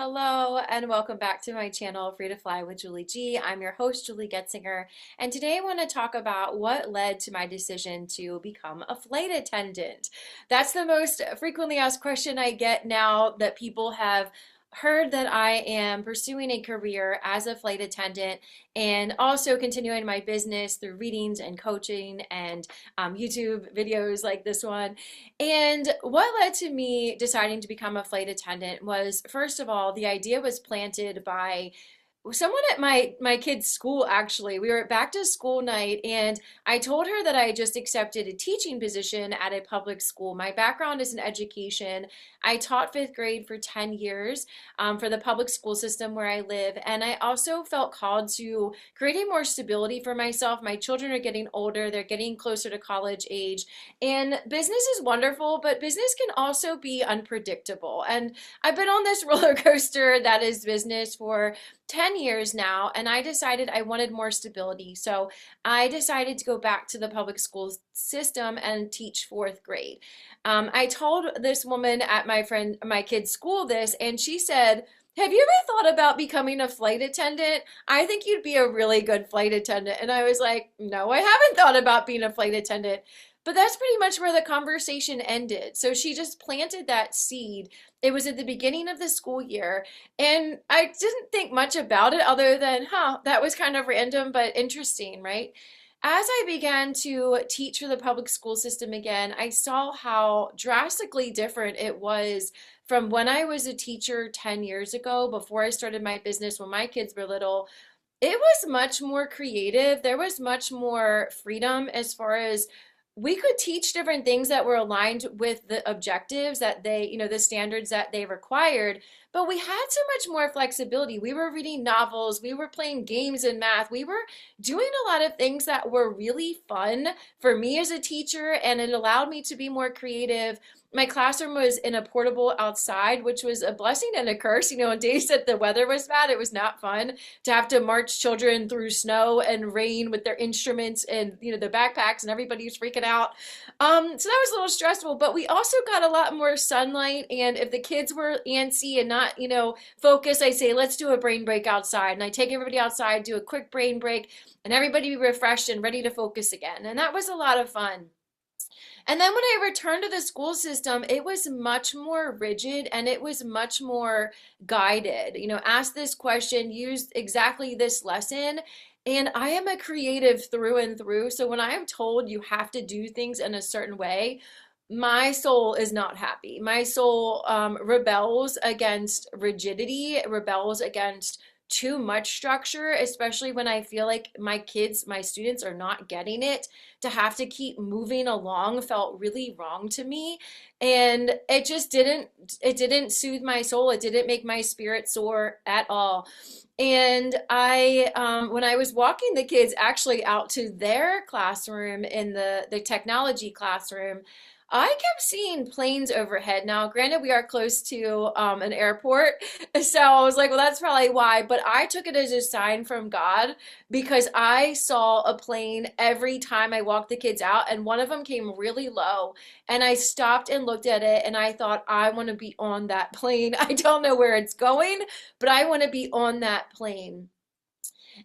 Hello and welcome back to my channel, Free to Fly with Julie G. I'm your host, Julie Goetzinger, and today I want to talk about what led to my decision to become a flight attendant. That's the most frequently asked question I get now that people have heard that I am pursuing a career as a flight attendant and also continuing my business through readings and coaching and YouTube videos like this one. And what led to me deciding to become a flight attendant was, first of all, the idea was planted by someone at my kid's school. Actually, we were at back to school night and I told her that I just accepted a teaching position at a public school. My background is in education. I taught fifth grade for 10 years for the public school system where I live, and I also felt called to creating more stability for myself. My children are getting older, they're getting closer to college age, and business is wonderful, but business can also be unpredictable. And I've been on this roller coaster that is business for 10 years now, and I decided I wanted more stability. So I decided to go back to the public school system and teach fourth grade. I told this woman at my kid's school this, and she said, "Have you ever thought about becoming a flight attendant? I think you'd be a really good flight attendant." And I was like, "No, I haven't thought about being a flight attendant." But that's pretty much where the conversation ended. So she just planted that seed. It was at the beginning of the school year, and I didn't think much about it other than, that was kind of random but interesting, right? As I began to teach for the public school system again, I saw how drastically different it was from when I was a teacher 10 years ago, before I started my business when my kids were little. It was much more creative. There was much more freedom as far as we could teach different things that were aligned with the objectives that the standards that they required, but we had so much more flexibility. We were reading novels, we were playing games in math, we were doing a lot of things that were really fun for me as a teacher, and it allowed me to be more creative. My classroom was in a portable outside, which was a blessing and a curse. On days that the weather was bad, it was not fun to have to march children through snow and rain with their instruments and their backpacks, and everybody was freaking out. So that was a little stressful, but we also got a lot more sunlight. And if the kids were antsy and not focused, I say, let's do a brain break outside, and I take everybody outside, do a quick brain break, and everybody be refreshed and ready to focus again. And that was a lot of fun. And then when I returned to the school system, it was much more rigid and it was much more guided. Ask this question, use exactly this lesson. And I am a creative through and through. So when I am told you have to do things in a certain way, my soul is not happy. My soul rebels against rigidity, rebels against too much structure, especially when I feel like my students are not getting it. To have to keep moving along felt really wrong to me. And it didn't soothe my soul. It didn't make my spirit soar at all. And when I was walking the kids actually out to their classroom in the technology classroom, I kept seeing planes overhead. Now, granted, we are close to an airport, so I was like, well, that's probably why. But I took it as a sign from God, because I saw a plane every time I walked the kids out, and one of them came really low. And I stopped and looked at it, and I thought, I want to be on that plane. I don't know where it's going, but I want to be on that plane.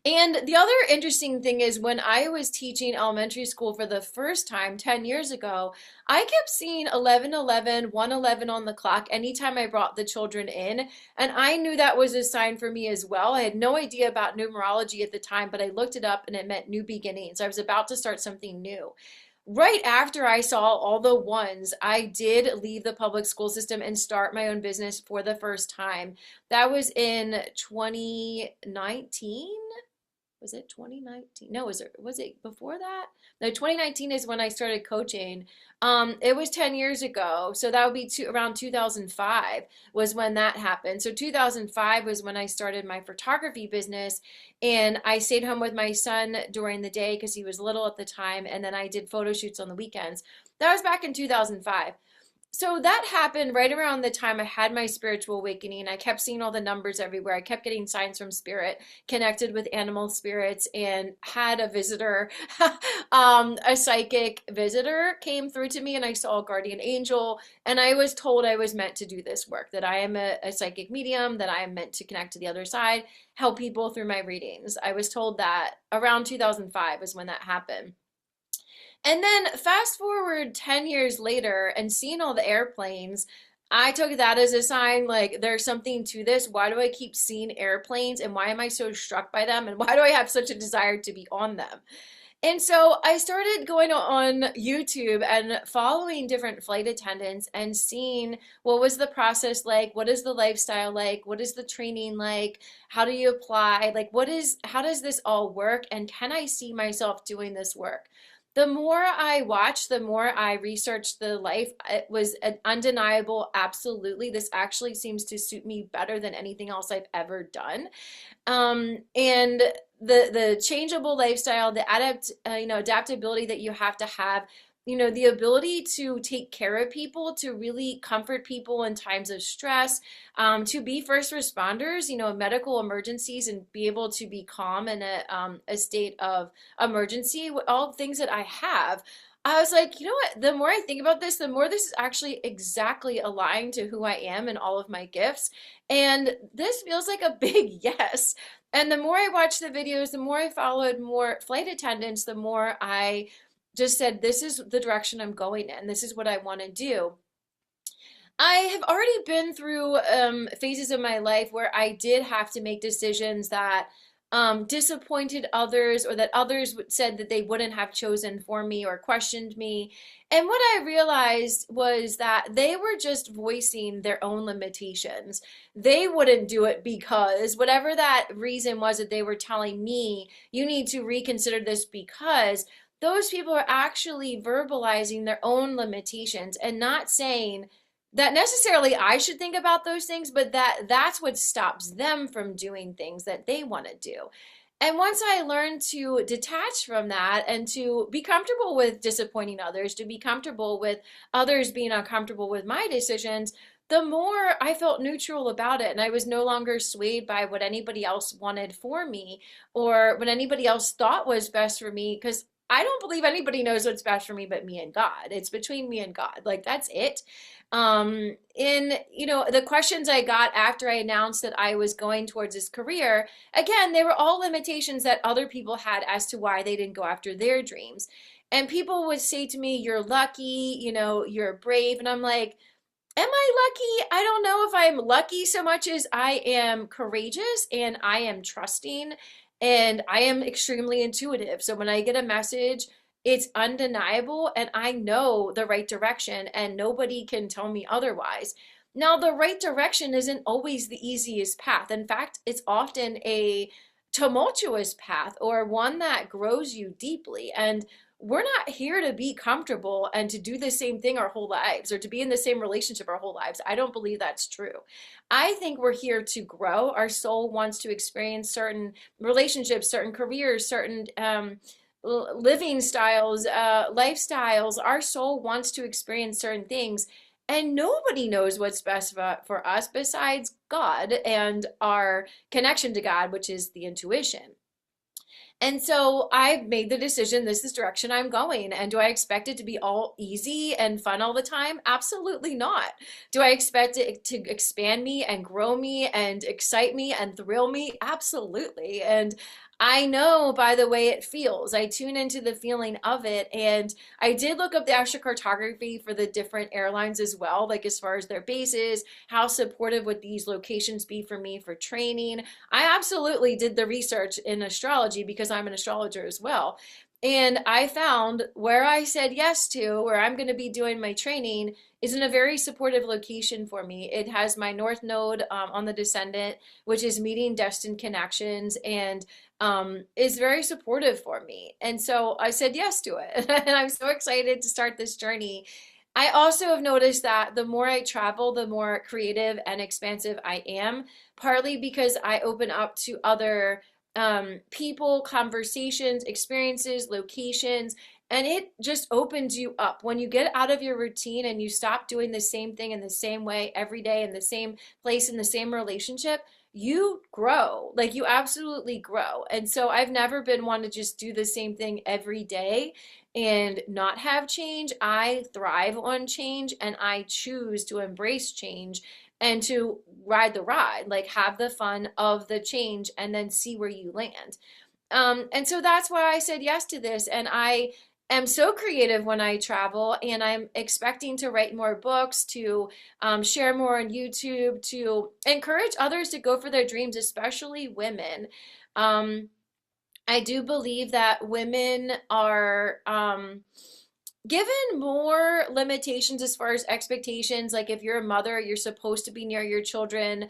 And the other interesting thing is, when I was teaching elementary school for the first time 10 years ago, I kept seeing 11:11, 1:11 on the clock anytime I brought the children in. And I knew that was a sign for me as well. I had no idea about numerology at the time, but I looked it up and it meant new beginnings. I was about to start something new. Right after I saw all the ones, I did leave the public school system and start my own business for the first time. That was in 2019. Was it 2019? No, was it before that? No, 2019 is when I started coaching. It was 10 years ago, so that would be around 2005 was when that happened. So 2005 was when I started my photography business, and I stayed home with my son during the day because he was little at the time, and then I did photo shoots on the weekends. That was back in 2005. So that happened right around the time I had my spiritual awakening. I kept seeing all the numbers everywhere. I kept getting signs from spirit, connected with animal spirits, and had a visitor, a psychic visitor came through to me, and I saw a guardian angel. And I was told I was meant to do this work, that I am a psychic medium, that I am meant to connect to the other side, help people through my readings. I was told that around 2005 is when that happened. And then fast forward 10 years later and seeing all the airplanes, I took that as a sign like there's something to this. Why do I keep seeing airplanes and why am I so struck by them? And why do I have such a desire to be on them? And so I started going on YouTube and following different flight attendants and seeing what was the process like, what is the lifestyle like, what is the training like, how do you apply, like how does this all work, and can I see myself doing this work? The more I watched, the more I researched the life, it was an undeniable, absolutely. This actually seems to suit me better than anything else I've ever done. And the changeable lifestyle, the adaptability that you have to have, the ability to take care of people, to really comfort people in times of stress, to be first responders, in medical emergencies, and be able to be calm in a state of emergency, all things that I have. I was like, you know what? The more I think about this, the more this is actually exactly aligned to who I am and all of my gifts. And this feels like a big yes. And the more I watched the videos, the more I followed more flight attendants, the more I just said, this is the direction I'm going in. This is what I want to do. I have already been through phases of my life where I did have to make decisions that disappointed others, or that others said that they wouldn't have chosen for me or questioned me. And what I realized was that they were just voicing their own limitations. They wouldn't do it because whatever that reason was that they were telling me, you need to reconsider this, because those people are actually verbalizing their own limitations and not saying that necessarily I should think about those things, but that's what stops them from doing things that they want to do. And once I learned to detach from that and to be comfortable with disappointing others, to be comfortable with others being uncomfortable with my decisions, the more I felt neutral about it. And I was no longer swayed by what anybody else wanted for me or what anybody else thought was best for me, because I don't believe anybody knows what's best for me but me and God. It's between me and God. Like, that's it. The questions I got after I announced that I was going towards this career, again, they were all limitations that other people had as to why they didn't go after their dreams. And people would say to me, you're lucky, you're brave. And I'm like, am I lucky? I don't know if I'm lucky so much as I am courageous and I am trusting and I am extremely intuitive. So when I get a message, it's undeniable and I know the right direction and nobody can tell me otherwise. Now, the right direction isn't always the easiest path. In fact, it's often a tumultuous path or one that grows you deeply. And we're not here to be comfortable and to do the same thing our whole lives or to be in the same relationship our whole lives. I don't believe that's true. I think we're here to grow. Our soul wants to experience certain relationships, certain careers, certain living styles, lifestyles. Our soul wants to experience certain things. And nobody knows what's best for us besides God and our connection to God, which is the intuition. And so I made the decision, this is the direction I'm going. And do I expect it to be all easy and fun all the time? Absolutely not. Do I expect it to expand me and grow me and excite me and thrill me? Absolutely. And I know by the way it feels. I tune into the feeling of it. And I did look up the astrocartography for the different airlines as well, like as far as their bases, how supportive would these locations be for me for training. I absolutely did the research in astrology because I'm an astrologer as well. And I found where I said yes to, where I'm going to be doing my training, is in a very supportive location for me. It has my North Node on the Descendant, which is meeting destined connections, and is very supportive for me. And so I said yes to it. And I'm so excited to start this journey. I also have noticed that the more I travel, the more creative and expansive I am, partly because I open up to other people, conversations, experiences, locations, And it just opens you up. When you get out of your routine and you stop doing the same thing in the same way every day in the same place in the same relationship, you grow. Like you absolutely grow. And so I've never been one to just do the same thing every day and not have change. I thrive on change and I choose to embrace change and to ride the ride, like have the fun of the change and then see where you land. And so that's why I said yes to this. And I am so creative when I travel, and I'm expecting to write more books, to share more on YouTube, to encourage others to go for their dreams, especially women. Um, I do believe that women are given more limitations as far as expectations. Like if you're a mother, you're supposed to be near your children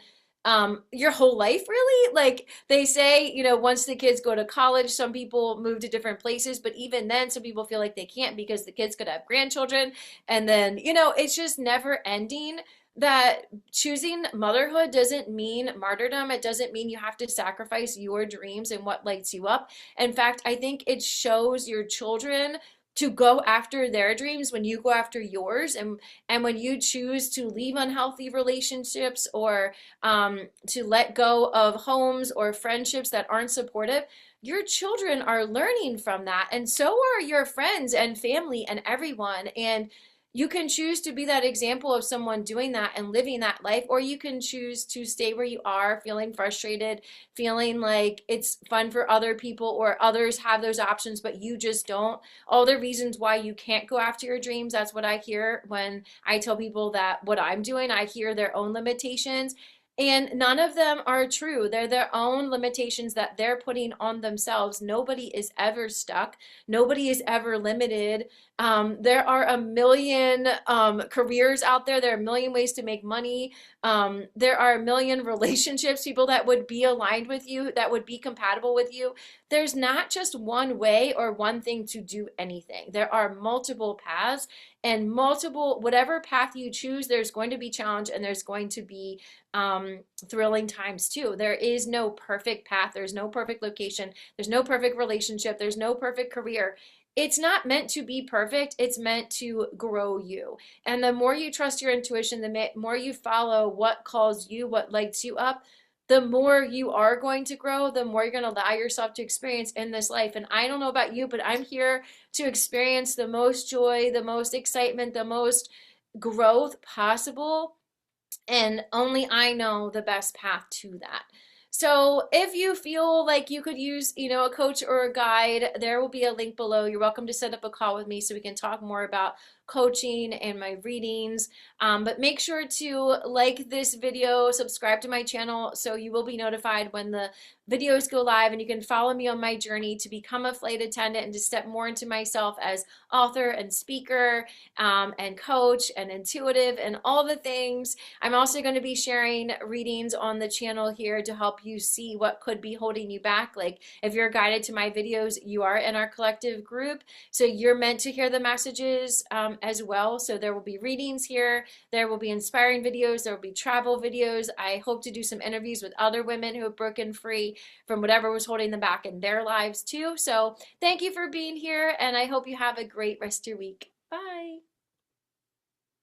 your whole life, really. Like they say, once the kids go to college, some people move to different places, but even then, some people feel like they can't because the kids could have grandchildren. And then, it's just never ending. That choosing motherhood doesn't mean martyrdom. It doesn't mean you have to sacrifice your dreams and what lights you up. In fact, I think it shows your children to go after their dreams when you go after yours, and when you choose to leave unhealthy relationships or to let go of homes or friendships that aren't supportive. Your children are learning from that, and so are your friends and family and everyone. And you can choose to be that example of someone doing that and living that life, or you can choose to stay where you are, feeling frustrated, feeling like it's fun for other people or others have those options, but you just don't. All the reasons why you can't go after your dreams, that's what I hear when I tell people that what I'm doing. I hear their own limitations. And none of them are true. They're their own limitations that they're putting on themselves. Nobody is ever stuck. Nobody is ever limited. There are a million careers out there. There are a million ways to make money. There are a million relationships, people that would be aligned with you, that would be compatible with you. There's not just one way or one thing to do anything. There are multiple paths, and whatever path you choose, there's going to be challenge and there's going to be thrilling times too. There is no perfect path. There's no perfect location. There's no perfect relationship. There's no perfect career. It's not meant to be perfect. It's meant to grow you. And the more you trust your intuition, the more you follow what calls you, what lights you up, the more you are going to grow, the more you're going to allow yourself to experience in this life. And I don't know about you, but I'm here to experience the most joy, the most excitement, the most growth possible. And only I know the best path to that. So if you feel like you could use, a coach or a guide, there will be a link below. You're welcome to set up a call with me so we can talk more about coaching and my readings. But make sure to like this video, subscribe to my channel so you will be notified when the videos go live, and you can follow me on my journey to become a flight attendant and to step more into myself as author and speaker and coach and intuitive and all the things. I'm also going to be sharing readings on the channel here to help you see what could be holding you back. Like if you're guided to my videos, you are in our collective group, so you're meant to hear the messages as well. So there will be readings here, there will be inspiring videos, there will be travel videos. I hope to do some interviews with other women who have broken free from whatever was holding them back in their lives too. So thank you for being here, and I hope you have a great rest of your week.